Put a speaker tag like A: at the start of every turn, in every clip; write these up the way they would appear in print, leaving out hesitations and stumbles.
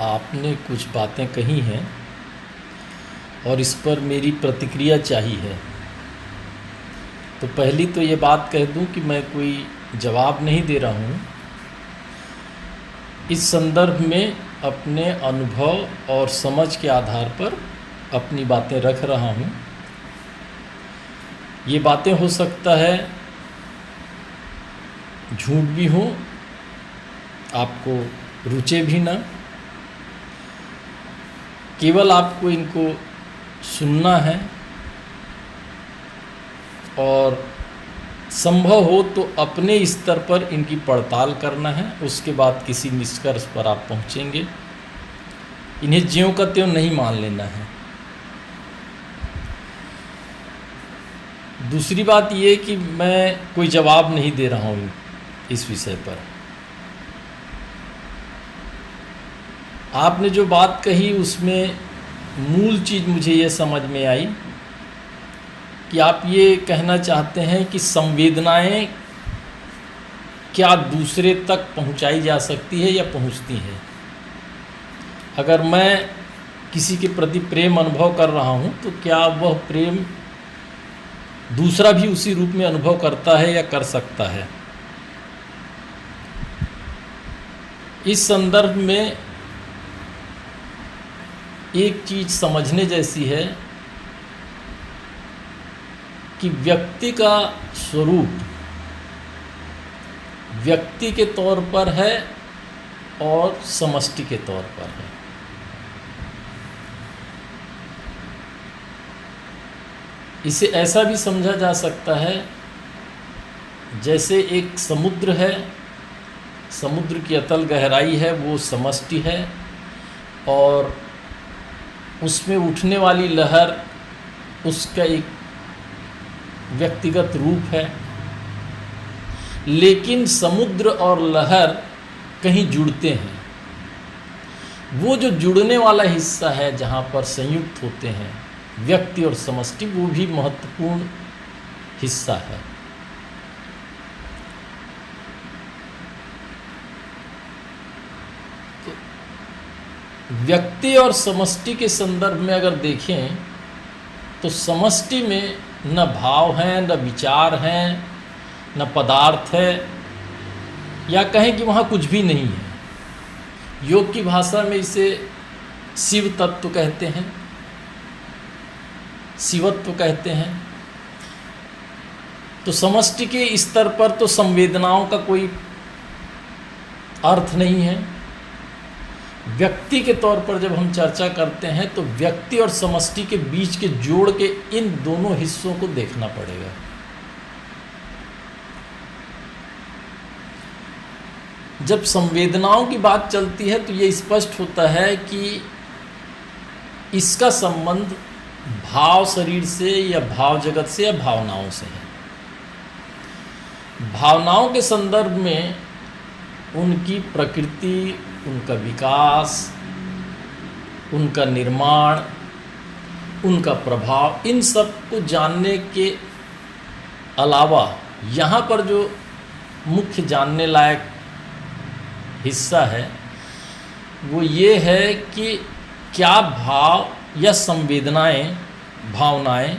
A: आपने कुछ बातें कही हैं और इस पर मेरी प्रतिक्रिया चाहिए है। तो पहली तो ये बात कह दूं कि मैं कोई जवाब नहीं दे रहा हूं। इस संदर्भ में अपने अनुभव और समझ के आधार पर अपनी बातें रख रहा हूं। ये बातें हो सकता है झूठ भी हो, आपको रुचे भी ना, केवल आपको इनको सुनना है और संभव हो तो अपने स्तर पर इनकी पड़ताल करना है। उसके बाद किसी निष्कर्ष पर आप पहुंचेंगे। इन्हें ज्यों का त्यों नहीं मान लेना है। दूसरी बात ये कि मैं कोई जवाब नहीं दे रहा हूँ इस विषय पर। आपने जो बात कही उसमें मूल चीज़ मुझे ये समझ में आई कि आप ये कहना चाहते हैं कि संवेदनाएं क्या दूसरे तक पहुंचाई जा सकती है या पहुंचती हैं। अगर मैं किसी के प्रति प्रेम अनुभव कर रहा हूं तो क्या वह प्रेम दूसरा भी उसी रूप में अनुभव करता है या कर सकता है। इस संदर्भ में एक चीज़ समझने जैसी है कि व्यक्ति का स्वरूप व्यक्ति के तौर पर है और समष्टि के तौर पर है। इसे ऐसा भी समझा जा सकता है जैसे एक समुद्र है, समुद्र की अतल गहराई है, वो समष्टि है और उसमें उठने वाली लहर उसका एक व्यक्तिगत रूप है। लेकिन समुद्र और लहर कहीं जुड़ते हैं। वो जो जुड़ने वाला हिस्सा है जहाँ पर संयुक्त होते हैं व्यक्ति और समष्टि, वो भी महत्वपूर्ण हिस्सा है। तो व्यक्ति और समष्टि के संदर्भ में अगर देखें तो समष्टि में न भाव हैं, न विचार हैं, न पदार्थ है, या कहें कि वहाँ कुछ भी नहीं है। योग की भाषा में इसे शिव तत्व कहते हैं, शिवत्व कहते हैं। तो समष्टि के स्तर पर तो संवेदनाओं का कोई अर्थ नहीं है। व्यक्ति के तौर पर जब हम चर्चा करते हैं तो व्यक्ति और समष्टि के बीच के जोड़ के इन दोनों हिस्सों को देखना पड़ेगा। जब संवेदनाओं की बात चलती है तो ये स्पष्ट होता है कि इसका संबंध भाव शरीर से या भाव जगत से या भावनाओं से है। भावनाओं के संदर्भ में उनकी प्रकृति, उनका विकास, उनका निर्माण, उनका प्रभाव, इन सब को जानने के अलावा यहाँ पर जो मुख्य जानने लायक हिस्सा है वो ये है कि क्या भाव या संवेदनाएं, भावनाएं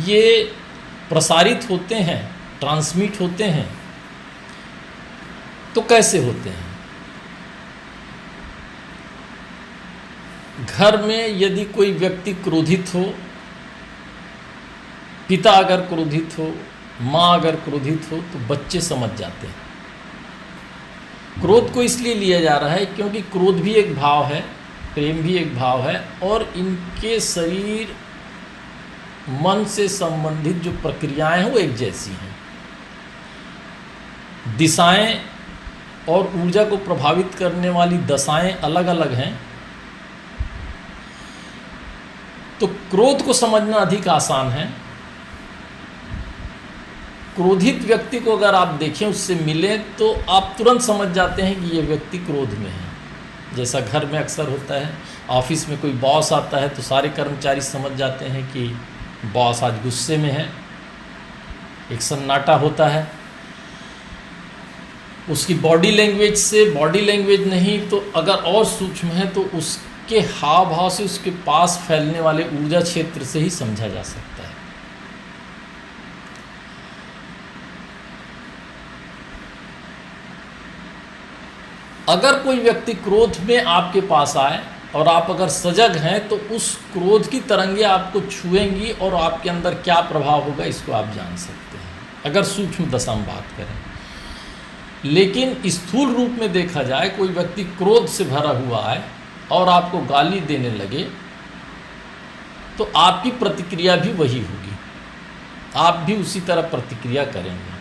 A: ये प्रसारित होते हैं, ट्रांसमिट होते हैं, तो कैसे होते हैं। घर में यदि कोई व्यक्ति क्रोधित हो, पिता अगर क्रोधित हो, माँ अगर क्रोधित हो, तो बच्चे समझ जाते हैं। क्रोध को इसलिए लिया जा रहा है क्योंकि क्रोध भी एक भाव है, प्रेम भी एक भाव है और इनके शरीर मन से संबंधित जो प्रक्रियाएं हैं वो एक जैसी हैं। दिशाएं और ऊर्जा को प्रभावित करने वाली दशाएं अलग अलग हैं। तो क्रोध को समझना अधिक आसान है। क्रोधित व्यक्ति को अगर आप देखें, उससे मिलें, तो आप तुरंत समझ जाते हैं कि ये व्यक्ति क्रोध में है। जैसा घर में अक्सर होता है, ऑफिस में कोई बॉस आता है तो सारे कर्मचारी समझ जाते हैं कि बॉस आज गुस्से में है, एक सन्नाटा होता है। उसकी बॉडी लैंग्वेज से, बॉडी लैंग्वेज नहीं तो अगर और सूक्ष्म है तो उसके हाव भाव से, उसके पास फैलने वाले ऊर्जा क्षेत्र से ही समझा जा सकता है। अगर कोई व्यक्ति क्रोध में आपके पास आए और आप अगर सजग हैं तो उस क्रोध की तरंगें आपको छुएंगी और आपके अंदर क्या प्रभाव होगा इसको आप जान सकते हैं, अगर सूक्ष्म दशा में बात करें। लेकिन स्थूल रूप में देखा जाए, कोई व्यक्ति क्रोध से भरा हुआ है और आपको गाली देने लगे तो आपकी प्रतिक्रिया भी वही होगी, आप भी उसी तरह प्रतिक्रिया करेंगे।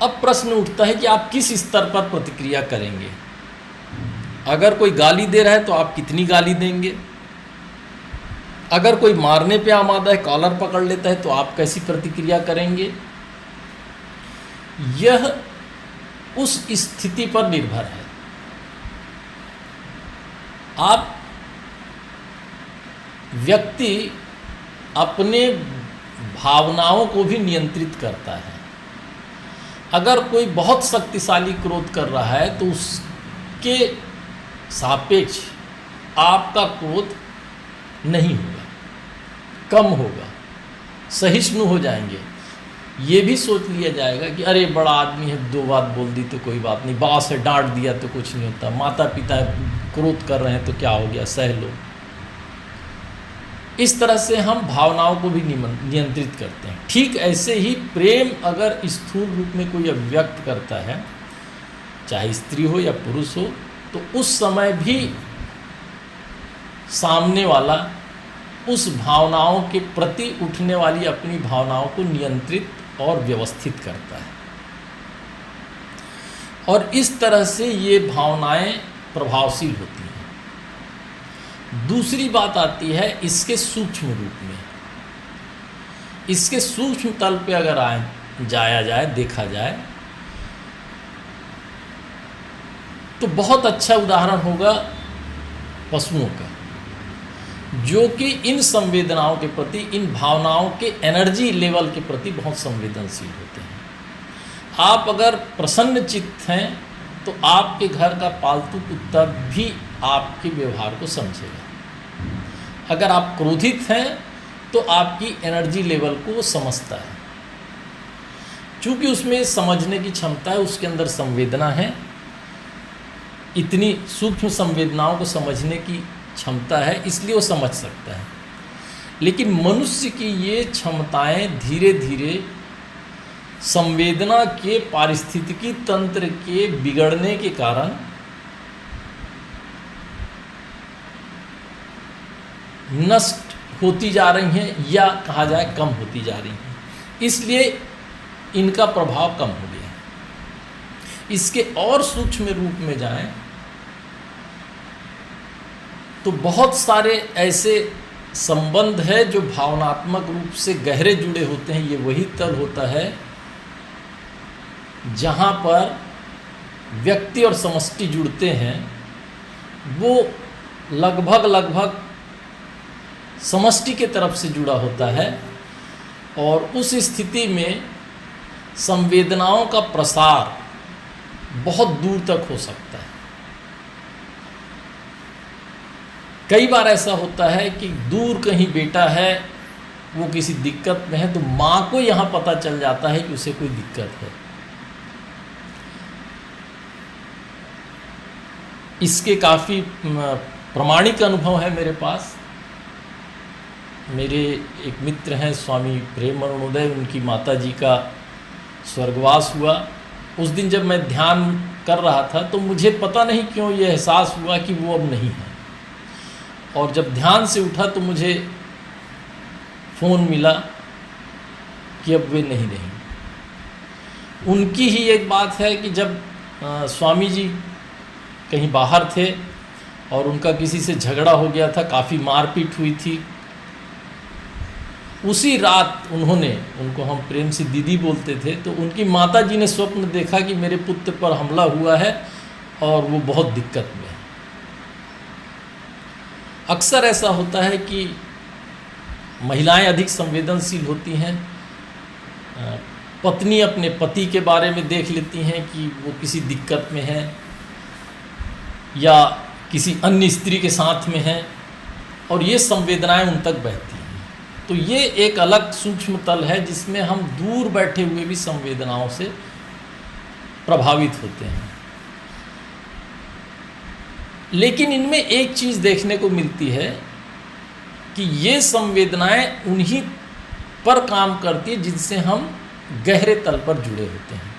A: अब प्रश्न उठता है कि आप किस स्तर पर प्रतिक्रिया करेंगे। अगर कोई गाली दे रहा है तो आप कितनी गाली देंगे, अगर कोई मारने पे आमादा है, कॉलर पकड़ लेता है तो आप कैसी प्रतिक्रिया करेंगे। यह उस स्थिति पर निर्भर है। आप व्यक्ति अपने भावनाओं को भी नियंत्रित करता है। अगर कोई बहुत शक्तिशाली क्रोध कर रहा है तो उसके सापेक्ष आपका क्रोध नहीं होगा, कम होगा, सहिष्णु हो जाएंगे। ये भी सोच लिया जाएगा कि अरे बड़ा आदमी है, दो बात बोल दी तो कोई बात नहीं, बॉस है डांट दिया तो कुछ नहीं होता, माता पिता क्रोध कर रहे हैं तो क्या हो गया, सह लो। इस तरह से हम भावनाओं को भी नियंत्रित करते हैं। ठीक ऐसे ही प्रेम अगर स्थूल रूप में कोई अभिव्यक्त करता है, चाहे स्त्री हो या पुरुष हो, तो उस समय भी सामने वाला उस भावनाओं के प्रति उठने वाली अपनी भावनाओं को नियंत्रित और व्यवस्थित करता है। और इस तरह से ये भावनाएं प्रभावशील होती हैं। दूसरी बात आती है इसके सूक्ष्म रूप में। इसके सूक्ष्म तल पे अगर जाया जाए, देखा जाए, तो बहुत अच्छा उदाहरण होगा पशुओं का, जो कि इन संवेदनाओं के प्रति, इन भावनाओं के एनर्जी लेवल के प्रति बहुत संवेदनशील होते हैं। आप अगर प्रसन्न चित्त हैं तो आपके घर का पालतू कुत्ता भी आपके व्यवहार को समझेगा। अगर आप क्रोधित हैं तो आपकी एनर्जी लेवल को वो समझता है, चूँकि उसमें समझने की क्षमता है, उसके अंदर संवेदना है, इतनी सूक्ष्म संवेदनाओं को समझने की क्षमता है, इसलिए वो समझ सकता है। लेकिन मनुष्य की ये क्षमताएं धीरे धीरे संवेदना के पारिस्थितिकी तंत्र के बिगड़ने के कारण नष्ट होती जा रही हैं, या कहा जाए कम होती जा रही हैं। इसलिए इनका प्रभाव कम हो गया है। इसके और सूक्ष्म रूप में जाएं तो बहुत सारे ऐसे संबंध है जो भावनात्मक रूप से गहरे जुड़े होते हैं। ये वही तल होता है जहाँ पर व्यक्ति और समष्टि जुड़ते हैं। वो लगभग समष्टि के तरफ से जुड़ा होता है, और उस स्थिति में संवेदनाओं का प्रसार बहुत दूर तक हो सकता है। कई बार ऐसा होता है कि दूर कहीं बेटा है, वो किसी दिक्कत में है, तो माँ को यहाँ पता चल जाता है कि उसे कोई दिक्कत है। इसके काफ़ी प्रामाणिक अनुभव है मेरे पास। मेरे एक मित्र हैं स्वामी प्रेम अरुणोदय, उनकी माता जी का स्वर्गवास हुआ। उस दिन जब मैं ध्यान कर रहा था तो मुझे पता नहीं क्यों ये एहसास हुआ कि वो अब नहीं है, और जब ध्यान से उठा तो मुझे फ़ोन मिला कि अब वे नहीं रही। उनकी ही एक बात है कि जब स्वामी जी कहीं बाहर थे और उनका किसी से झगड़ा हो गया था, काफ़ी मारपीट हुई थी, उसी रात उनको हम प्रेम से दीदी बोलते थे, तो उनकी माता जी ने स्वप्न देखा कि मेरे पुत्र पर हमला हुआ है और वो बहुत दिक्कत में है। अक्सर ऐसा होता है कि महिलाएं अधिक संवेदनशील होती हैं, पत्नी अपने पति के बारे में देख लेती हैं कि वो किसी दिक्कत में है या किसी अन्य स्त्री के साथ में है, और ये संवेदनाएं उन तक बहती हैं। तो ये एक अलग सूक्ष्म तल है जिसमें हम दूर बैठे हुए भी संवेदनाओं से प्रभावित होते हैं। लेकिन इनमें एक चीज़ देखने को मिलती है कि ये संवेदनाएं उन्हीं पर काम करती है जिनसे हम गहरे तल पर जुड़े होते हैं।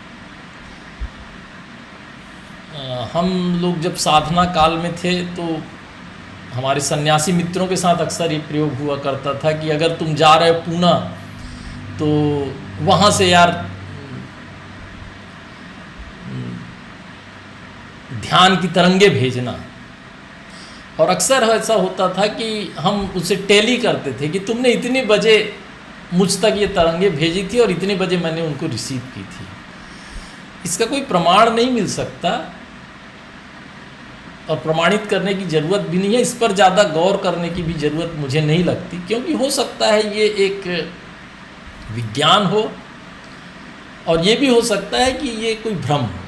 A: हम लोग जब साधना काल में थे तो हमारे सन्यासी मित्रों के साथ अक्सर ये प्रयोग हुआ करता था कि अगर तुम जा रहे हो पूना तो वहाँ से यार ध्यान की तरंगे भेजना। और अक्सर ऐसा होता था कि हम उसे टेली करते थे कि तुमने इतने बजे मुझ तक ये तरंगे भेजी थी और इतने बजे मैंने उनको रिसीव की थी। इसका कोई प्रमाण नहीं मिल सकता और प्रमाणित करने की ज़रूरत भी नहीं है। इस पर ज़्यादा गौर करने की भी ज़रूरत मुझे नहीं लगती, क्योंकि हो सकता है ये एक विज्ञान हो और ये भी हो सकता है कि ये कोई भ्रम हो।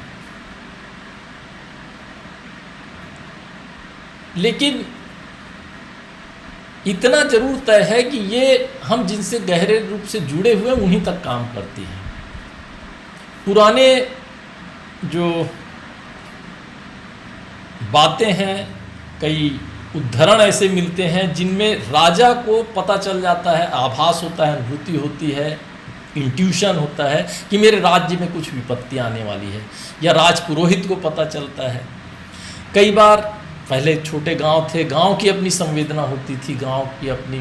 A: लेकिन इतना जरूर तय है कि ये हम जिनसे गहरे रूप से जुड़े हुए हैं उन्हीं तक काम करती है। पुराने जो बातें हैं, कई उद्धरण ऐसे मिलते हैं जिनमें राजा को पता चल जाता है, आभास होता है, अनुभूति होती है, इंट्यूशन होता है कि मेरे राज्य में कुछ विपत्ति आने वाली है, या राजपुरोहित को पता चलता है। कई बार पहले छोटे गांव थे, गांव की अपनी संवेदना होती थी, गांव की अपनी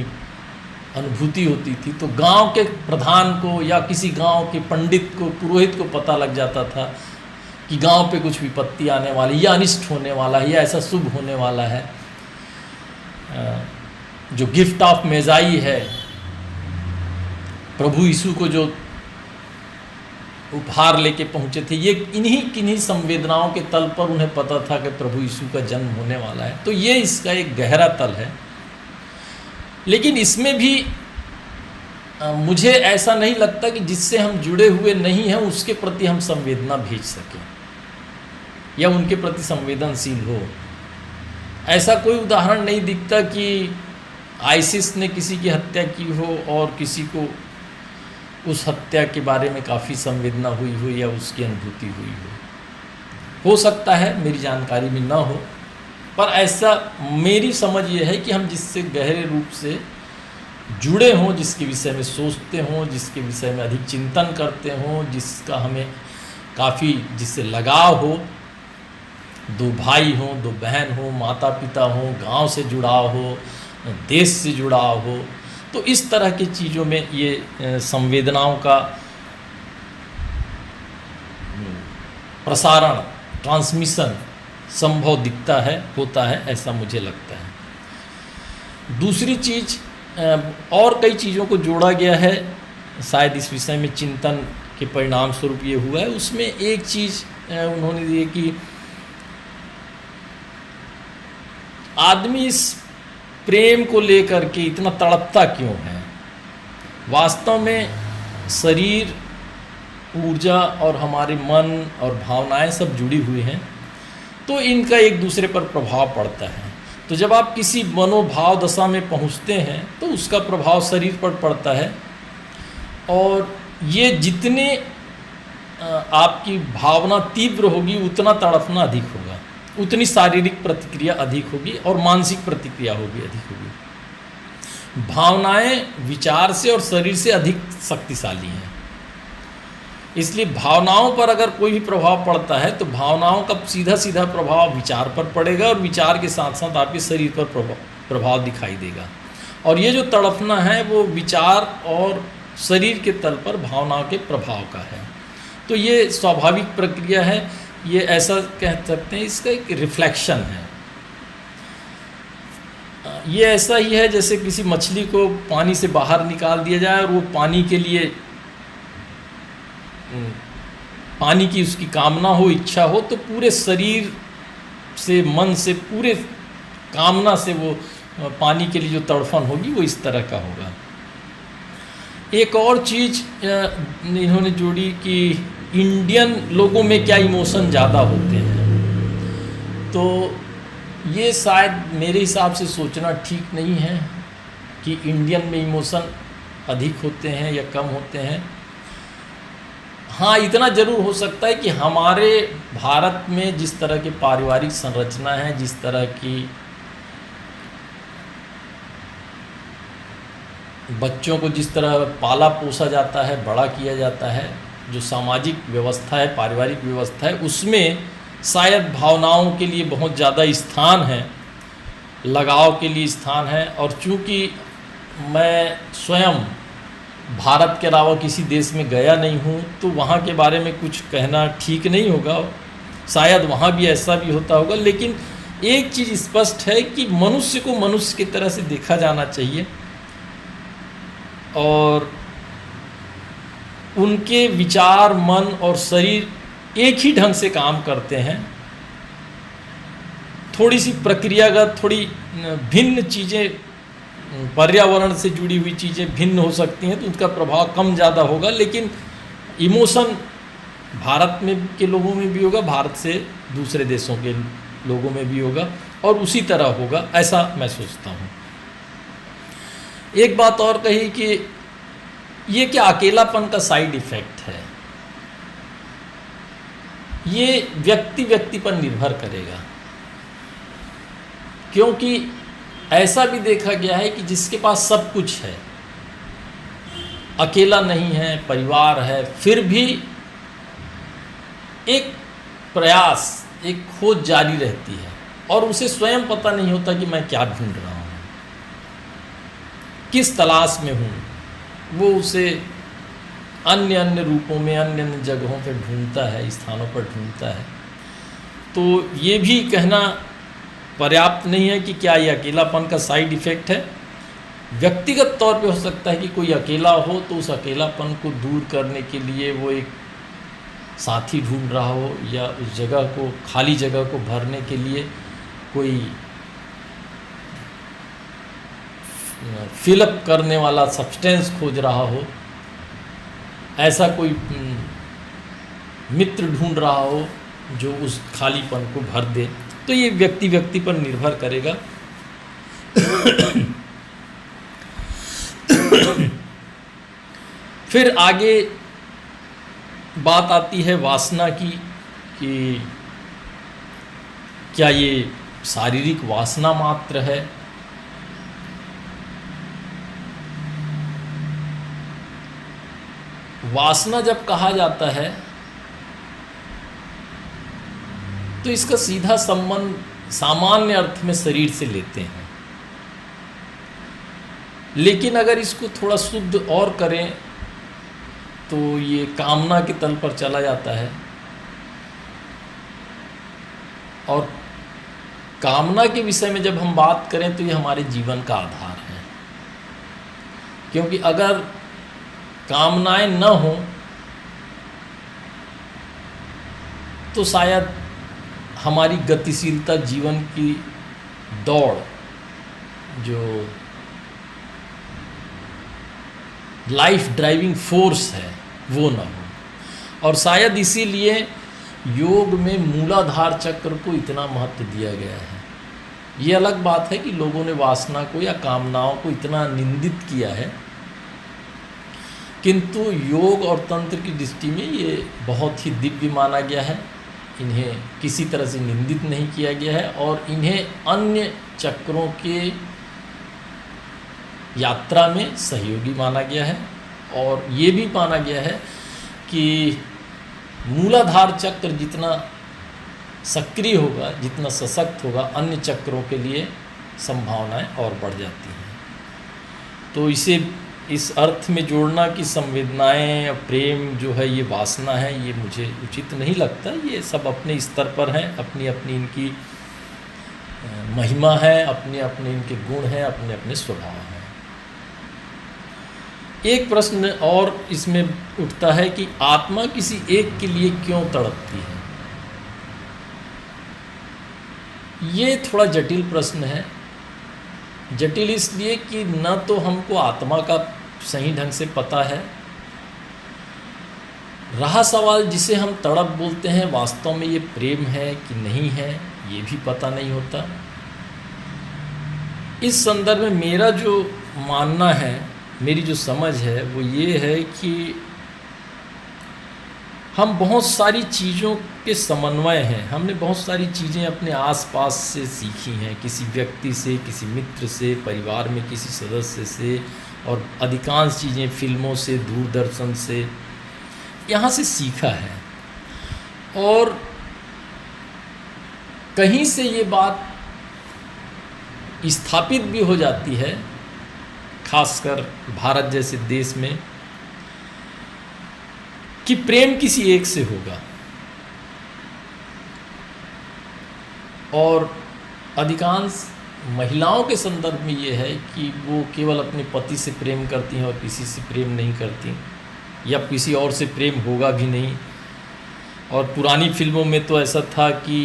A: अनुभूति होती थी, तो गांव के प्रधान को या किसी गांव के पंडित को, पुरोहित को पता लग जाता था कि गांव पे कुछ विपत्ति आने वाली, या अनिष्ट होने वाला है, या ऐसा शुभ होने वाला है। जो गिफ्ट ऑफ मेजाई है, प्रभु यीशु को जो उपहार लेके पहुँचे थे, ये किन्हीं संवेदनाओं के तल पर उन्हें पता था कि प्रभु यीशु का जन्म होने वाला है। तो ये इसका एक गहरा तल है। लेकिन इसमें भी मुझे ऐसा नहीं लगता कि जिससे हम जुड़े हुए नहीं हैं उसके प्रति हम संवेदना भेज सकें या उनके प्रति संवेदनशील हो। ऐसा कोई उदाहरण नहीं दिखता कि आईसिस ने किसी की हत्या की हो और किसी को उस हत्या के बारे में काफ़ी संवेदना हुई हो या उसकी अनुभूति हुई हो सकता है मेरी जानकारी में ना हो, पर ऐसा मेरी समझ ये है कि हम जिससे गहरे रूप से जुड़े हों, जिसके विषय में सोचते हों, जिसके विषय में अधिक चिंतन करते हों, जिसका हमें काफ़ी जिससे लगाव हो, दो भाई हों, दो बहन हो, माता पिता हों, गांव से जुड़ाव हो, देश से जुड़ाव हो, तो इस तरह की चीज़ों में ये संवेदनाओं का प्रसारण, ट्रांसमिशन संभव दिखता है, होता है, ऐसा मुझे लगता है। दूसरी चीज़, और कई चीज़ों को जोड़ा गया है, शायद इस विषय में चिंतन के परिणाम स्वरूप ये हुआ है। उसमें एक चीज़ उन्होंने दी कि आदमी इस प्रेम को लेकर के इतना तड़पता क्यों है। वास्तव में शरीर, ऊर्जा और हमारे मन और भावनाएं सब जुड़ी हुई हैं, तो इनका एक दूसरे पर प्रभाव पड़ता है। तो जब आप किसी मनोभाव दशा में पहुंचते हैं तो उसका प्रभाव शरीर पर पड़ता है, और ये जितने आपकी भावना तीव्र होगी उतना तड़पना अधिक होगा, उतनी शारीरिक प्रतिक्रिया अधिक होगी और मानसिक प्रतिक्रिया होगी अधिक होगी। भावनाएं विचार से और शरीर से अधिक शक्तिशाली हैं, इसलिए भावनाओं पर अगर कोई भी प्रभाव पड़ता है तो भावनाओं का सीधा सीधा प्रभाव विचार पर पड़ेगा और विचार के साथ साथ आपके शरीर पर प्रभाव दिखाई देगा। और ये जो तड़पना है वो विचार और शरीर के तल पर भावनाओं के प्रभाव का है। तो ये स्वाभाविक प्रक्रिया है, ये ऐसा कह सकते हैं, इसका एक रिफ्लेक्शन है। ये ऐसा ही है जैसे किसी मछली को पानी से बाहर निकाल दिया जाए और वो पानी के लिए, पानी की उसकी कामना हो, इच्छा हो, तो पूरे शरीर से, मन से, पूरे कामना से वो पानी के लिए जो तड़फन होगी वो इस तरह का होगा। एक और चीज़ इन्होंने जोड़ी कि इंडियन लोगों में क्या इमोशन ज़्यादा होते हैं। तो ये शायद मेरे हिसाब से सोचना ठीक नहीं है कि इंडियन में इमोशन अधिक होते हैं या कम होते हैं। हाँ, इतना ज़रूर हो सकता है कि हमारे भारत में जिस तरह की पारिवारिक संरचना है, जिस तरह की बच्चों को जिस तरह पाला पोसा जाता है, बड़ा किया जाता है, जो सामाजिक व्यवस्था है, पारिवारिक व्यवस्था है, उसमें शायद भावनाओं के लिए बहुत ज़्यादा स्थान है, लगाव के लिए स्थान है। और चूँकि मैं स्वयं भारत के अलावा किसी देश में गया नहीं हूँ, तो वहाँ के बारे में कुछ कहना ठीक नहीं होगा। शायद वहाँ भी ऐसा भी होता होगा, लेकिन एक चीज़ स्पष्ट है कि मनुष्य को मनुष्य की तरह से देखा जाना चाहिए और उनके विचार, मन और शरीर एक ही ढंग से काम करते हैं। थोड़ी सी प्रक्रियागत, थोड़ी भिन्न चीज़ें, पर्यावरण से जुड़ी हुई चीज़ें भिन्न हो सकती हैं, तो उनका प्रभाव कम ज़्यादा होगा, लेकिन इमोशन भारत में के लोगों में भी होगा, भारत से दूसरे देशों के लोगों में भी होगा और उसी तरह होगा, ऐसा मैं सोचता हूँ। एक बात और कही कि ये क्या अकेलापन का साइड इफ़ेक्ट है, ये व्यक्ति पर निर्भर करेगा, क्योंकि ऐसा भी देखा गया है कि जिसके पास सब कुछ है, अकेला नहीं है, परिवार है, फिर भी एक प्रयास, एक खोज जारी रहती है और उसे स्वयं पता नहीं होता कि मैं क्या ढूंढ रहा हूँ, किस तलाश में हूँ। वो उसे अन्य रूपों में, अन्य जगहों पर ढूंढता है, स्थानों पर ढूंढता है। तो ये भी कहना पर्याप्त नहीं है कि क्या ये अकेलापन का साइड इफ़ेक्ट है। व्यक्तिगत तौर पे हो सकता है कि कोई अकेला हो तो उस अकेलापन को दूर करने के लिए वो एक साथी ढूंढ रहा हो, या उस जगह को, खाली जगह को भरने के लिए कोई फिलअप करने वाला सब्सटेंस खोज रहा हो, ऐसा कोई मित्र ढूंढ रहा हो जो उस खालीपन को भर दे। तो ये व्यक्ति पर निर्भर करेगा। फिर आगे बात आती है वासना की कि क्या ये शारीरिक वासना मात्र है। वासना जब कहा जाता है तो इसका सीधा संबंध सामान्य अर्थ में शरीर से लेते हैं, लेकिन अगर इसको थोड़ा शुद्ध और करें तो ये कामना के तल पर चला जाता है। और कामना के विषय में जब हम बात करें तो ये हमारे जीवन का आधार है, क्योंकि अगर कामनाएं न हो तो शायद हमारी गतिशीलता, जीवन की दौड़, जो लाइफ ड्राइविंग फोर्स है, वो न हो। और शायद इसीलिए योग में मूलाधार चक्र को इतना महत्व दिया गया है। ये अलग बात है कि लोगों ने वासना को या कामनाओं को इतना निंदित किया है, किंतु योग और तंत्र की दृष्टि में ये बहुत ही दिव्य माना गया है। इन्हें किसी तरह से निंदित नहीं किया गया है और इन्हें अन्य चक्रों के यात्रा में सहयोगी माना गया है। और ये भी माना गया है कि मूलाधार चक्र जितना सक्रिय होगा, जितना सशक्त होगा, अन्य चक्रों के लिए संभावनाएं और बढ़ जाती हैं। तो इसे इस अर्थ में जोड़ना कि संवेदनाएं, प्रेम जो है ये वासना है, ये मुझे उचित नहीं लगता। ये सब अपने स्तर पर हैं, अपनी अपनी इनकी महिमा है, अपने अपने इनके गुण हैं, अपने अपने स्वभाव हैं। एक प्रश्न और इसमें उठता है कि आत्मा किसी एक के लिए क्यों तड़पती है। ये थोड़ा जटिल प्रश्न है। जटिल इसलिए कि न तो हमको आत्मा का सही ढंग से पता है। रहा सवाल जिसे हम तड़प बोलते हैं, वास्तव में ये प्रेम है कि नहीं है, ये भी पता नहीं होता। इस संदर्भ में मेरा जो मानना है, मेरी जो समझ है वो ये है कि हम बहुत सारी चीज़ों के समन्वय हैं। हमने बहुत सारी चीज़ें अपने आसपास से सीखी हैं, किसी व्यक्ति से, किसी मित्र से, परिवार में किसी सदस्य से, और अधिकांश चीज़ें फिल्मों से, दूरदर्शन से, यहाँ से सीखा है। और कहीं से ये बात स्थापित भी हो जाती है, खासकर भारत जैसे देश में, कि प्रेम किसी एक से होगा। और अधिकांश महिलाओं के संदर्भ में ये है कि वो केवल अपने पति से प्रेम करती हैं और किसी से प्रेम नहीं करती, या किसी और से प्रेम होगा भी नहीं। और पुरानी फिल्मों में तो ऐसा था कि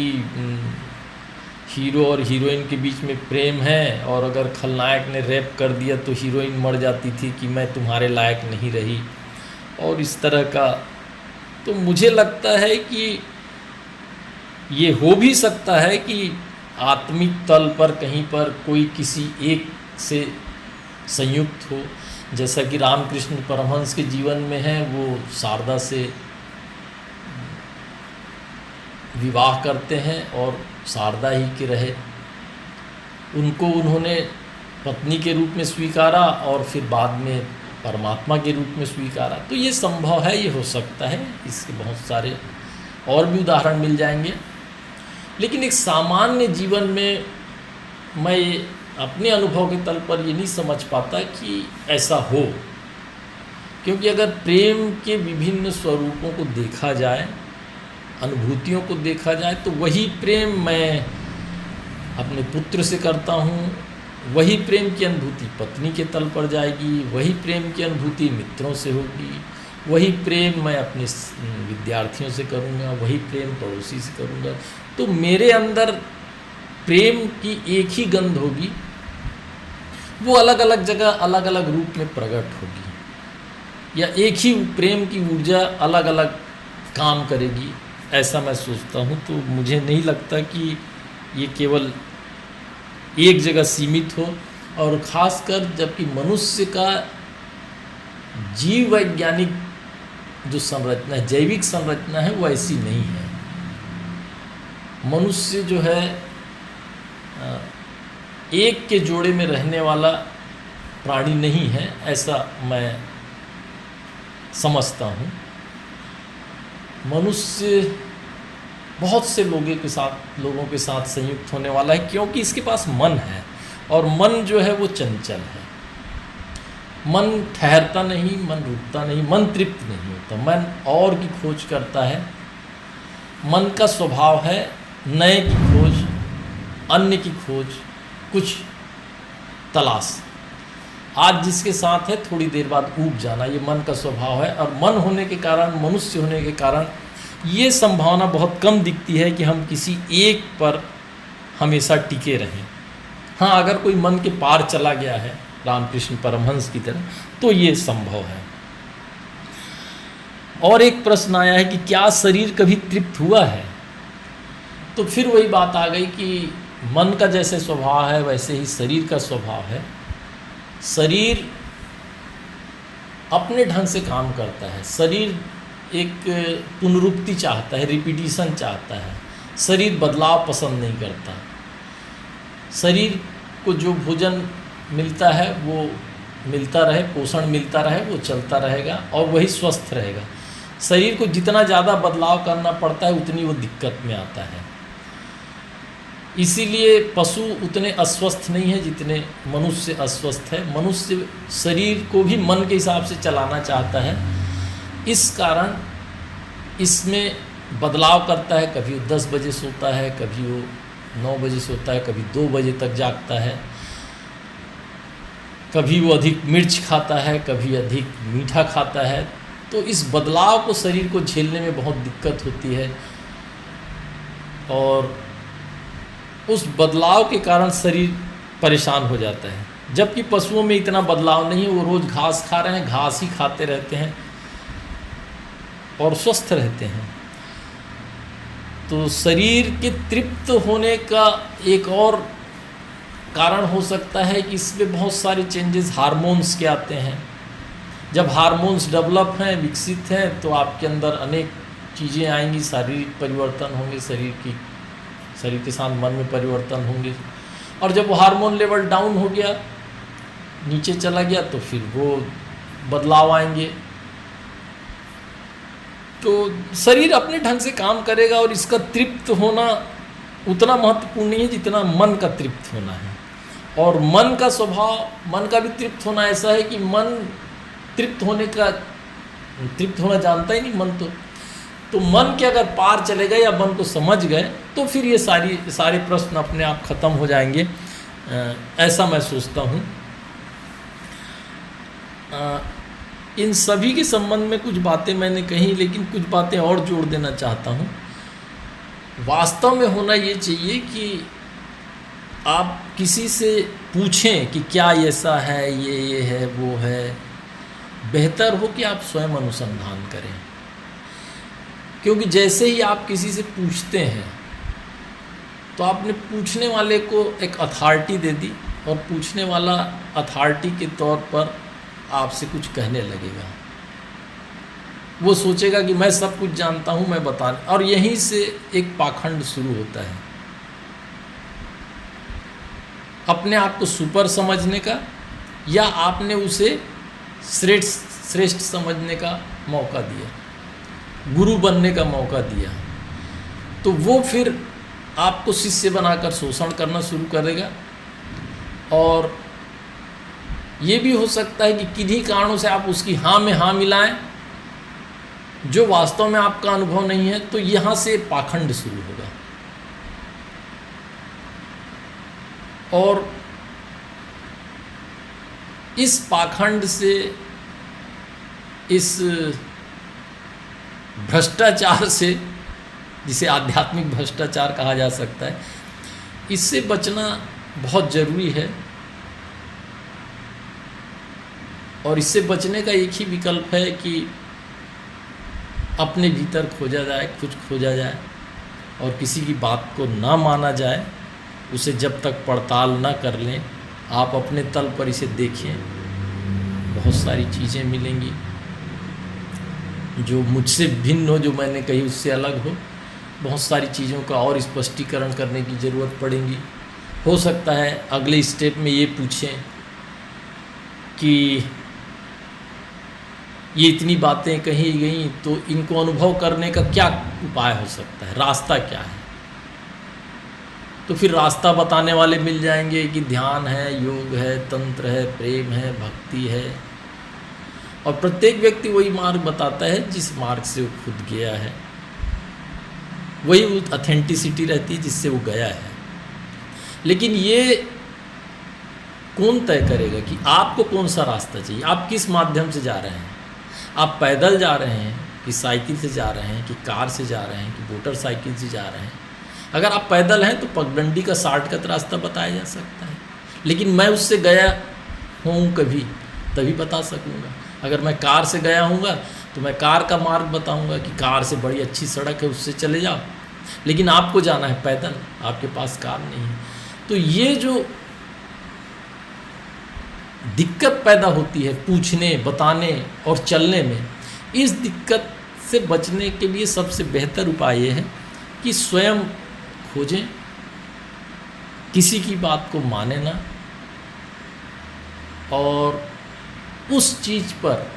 A: हीरो और हीरोइन के बीच में प्रेम है, और अगर खलनायक ने रेप कर दिया तो हीरोइन मर जाती थी कि मैं तुम्हारे लायक नहीं रही, और इस तरह का। तो मुझे लगता है कि ये हो भी सकता है कि आत्मिक तल पर कहीं पर कोई किसी एक से संयुक्त हो, जैसा कि रामकृष्ण परमहंस के जीवन में है। वो शारदा से विवाह करते हैं और शारदा ही के रहे। उनको उन्होंने पत्नी के रूप में स्वीकारा और फिर बाद में परमात्मा के रूप में स्वीकारा। तो ये संभव है, ये हो सकता है। इसके बहुत सारे और भी उदाहरण मिल जाएंगे। लेकिन एक सामान्य जीवन में मैं अपने अनुभव के तल पर ये नहीं समझ पाता कि ऐसा हो, क्योंकि अगर प्रेम के विभिन्न स्वरूपों को देखा जाए, अनुभूतियों को देखा जाए, तो वही प्रेम मैं अपने पुत्र से करता हूँ, वही प्रेम की अनुभूति पत्नी के तल पर जाएगी, वही प्रेम की अनुभूति मित्रों से होगी, वही प्रेम मैं अपने विद्यार्थियों से करूँगा, वही प्रेम पड़ोसी से करूँगा। तो मेरे अंदर प्रेम की एक ही गंध होगी, वो अलग अलग जगह अलग अलग रूप में प्रकट होगी, या एक ही प्रेम की ऊर्जा अलग अलग काम करेगी, ऐसा मैं सोचता हूँ। तो मुझे नहीं लगता कि ये केवल एक जगह सीमित हो, और ख़ासकर जबकि मनुष्य का जीव वैज्ञानिक जो संरचना है, जैविक संरचना है, वो ऐसी नहीं है। मनुष्य जो है एक के जोड़े में रहने वाला प्राणी नहीं है, ऐसा मैं समझता हूँ। मनुष्य बहुत से लोगों के साथ संयुक्त होने वाला है, क्योंकि इसके पास मन है, और मन जो है वो चंचल है। मन ठहरता नहीं, मन रुकता नहीं, मन तृप्त नहीं होता, मन और की खोज करता है। मन का स्वभाव है नए की खोज, अन्य की खोज, कुछ तलाश। आज जिसके साथ है थोड़ी देर बाद ऊब जाना, ये मन का स्वभाव है। और मन होने के कारण, मनुष्य होने के कारण, ये संभावना बहुत कम दिखती है कि हम किसी एक पर हमेशा टिके रहें। हाँ, अगर कोई मन के पार चला गया है रामकृष्ण परमहंस की तरह, तो ये संभव है। और एक प्रश्न आया है कि क्या शरीर कभी तृप्त हुआ है? तो फिर वही बात आ गई कि मन का जैसे स्वभाव है वैसे ही शरीर का स्वभाव है। शरीर अपने ढंग से काम करता है। शरीर एक पुनरुक्ति चाहता है, रिपीटिशन चाहता है। शरीर बदलाव पसंद नहीं करता। शरीर को जो भोजन मिलता है वो मिलता रहे, पोषण मिलता रहे, वो चलता रहेगा और वही स्वस्थ रहेगा। शरीर को जितना ज़्यादा बदलाव करना पड़ता है उतनी वो दिक्कत में आता है। इसीलिए पशु उतने अस्वस्थ नहीं है जितने मनुष्य अस्वस्थ है। मनुष्य शरीर को भी मन के हिसाब से चलाना चाहता है, इस कारण इसमें बदलाव करता है। कभी वो 10 बजे सोता है, कभी वो 9 बजे सोता है, कभी 2 बजे तक जागता है, कभी वो अधिक मिर्च खाता है, कभी अधिक मीठा खाता है। तो इस बदलाव को शरीर को झेलने में बहुत दिक्कत होती है, और उस बदलाव के कारण शरीर परेशान हो जाता है। जबकि पशुओं में इतना बदलाव नहीं है, वो रोज़ घास खा रहे हैं, घास ही खाते रहते हैं और स्वस्थ रहते हैं। तो शरीर के तृप्त होने का एक और कारण हो सकता है कि इसमें बहुत सारे चेंजेस हार्मोन्स के आते हैं। जब हार्मोन्स डेवलप हैं, विकसित हैं, तो आपके अंदर अनेक चीज़ें आएंगी, शारीरिक परिवर्तन होंगे, शरीर के साथ मन में परिवर्तन होंगे। और जब वो हार्मोन लेवल डाउन हो गया, नीचे चला गया, तो फिर वो बदलाव आएंगे। तो शरीर अपने ढंग से काम करेगा और इसका तृप्त होना उतना महत्वपूर्ण नहीं है जितना मन का तृप्त होना है। और मन का स्वभाव, मन का भी तृप्त होना ऐसा है कि मन तृप्त होना जानता ही नहीं मन। तो मन के अगर पार चले गए या मन को समझ गए तो फिर ये सारे प्रश्न अपने आप खत्म हो जाएंगे, ऐसा मैं सोचता हूँ। इन सभी के संबंध में कुछ बातें मैंने कही, लेकिन कुछ बातें और जोड़ देना चाहता हूँ। वास्तव में होना ये चाहिए कि आप किसी से पूछें कि क्या ऐसा है, ये है, वो है। बेहतर हो कि आप स्वयं अनुसंधान करें, क्योंकि जैसे ही आप किसी से पूछते हैं तो आपने पूछने वाले को एक अथॉरिटी दे दी, और पूछने वाला अथॉरिटी के तौर पर आपसे कुछ कहने लगेगा। वो सोचेगा कि मैं सब कुछ जानता हूँ, मैं बता, और यहीं से एक पाखंड शुरू होता है, अपने आप को सुपर समझने का, या आपने उसे श्रेष्ठ समझने का मौका दिया, गुरु बनने का मौका दिया। तो वो फिर आपको शिष्य बनाकर शोषण करना शुरू करेगा। और ये भी हो सकता है कि किन्हीं कारणों से आप उसकी हाँ में हाँ मिलाएं, जो वास्तव में आपका अनुभव नहीं है। तो यहाँ से पाखंड शुरू होगा, और इस पाखंड से, इस भ्रष्टाचार से, जिसे आध्यात्मिक भ्रष्टाचार कहा जा सकता है, इससे बचना बहुत ज़रूरी है। और इससे बचने का एक ही विकल्प है कि अपने भीतर खोजा जाए, कुछ खोजा जाए, और किसी की बात को ना माना जाए। उसे जब तक पड़ताल ना कर लें, आप अपने तल पर इसे देखें, बहुत सारी चीज़ें मिलेंगी जो मुझसे भिन्न हो, जो मैंने कही उससे अलग हो। बहुत सारी चीज़ों का और स्पष्टीकरण करने की ज़रूरत पड़ेगी। हो सकता है अगले स्टेप में ये पूछें कि ये इतनी बातें कही गई, तो इनको अनुभव करने का क्या उपाय हो सकता है, रास्ता क्या है। तो फिर रास्ता बताने वाले मिल जाएंगे कि ध्यान है, योग है, तंत्र है, प्रेम है, भक्ति है। और प्रत्येक व्यक्ति वही मार्ग बताता है जिस मार्ग से वो खुद गया है, वही ऑथेंटिसिटी रहती है जिससे वो गया है। लेकिन ये कौन तय करेगा कि आपको कौन सा रास्ता चाहिए, आप किस माध्यम से जा रहे हैं। आप पैदल जा रहे हैं कि साइकिल से जा रहे हैं, कि कार से जा रहे हैं, कि मोटरसाइकिल से जा रहे हैं। अगर आप पैदल हैं तो पगडंडी का शॉर्टकट रास्ता बताया जा सकता है, लेकिन मैं उससे गया हूँ कभी, तभी बता सकूँगा। अगर मैं कार से गया हूँगा तो मैं कार का मार्ग बताऊँगा कि कार से बड़ी अच्छी सड़क है, उससे चले जाओ। लेकिन आपको जाना है पैदल, आपके पास कार नहीं है। तो ये जो दिक्कत पैदा होती है पूछने, बताने और चलने में, इस दिक्कत से बचने के लिए सबसे बेहतर उपाय ये है कि स्वयं खोजें, किसी की बात को माने ना, और उस चीज़ पर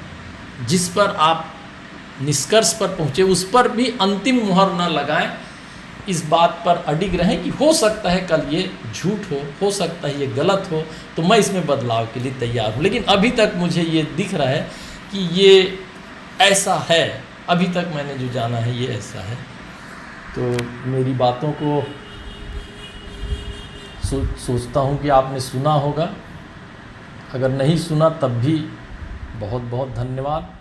A: जिस पर आप निष्कर्ष पर पहुँचे उस पर भी अंतिम मुहर ना लगाएं। इस बात पर अडिग रहें कि हो सकता है कल ये झूठ हो सकता है ये गलत हो, तो मैं इसमें बदलाव के लिए तैयार हूँ। लेकिन अभी तक मुझे ये दिख रहा है कि ये ऐसा है, अभी तक मैंने जो जाना है ये ऐसा है। तो मेरी बातों को सोचता हूँ कि आपने सुना होगा। अगर नहीं सुना तब भी बहुत बहुत धन्यवाद।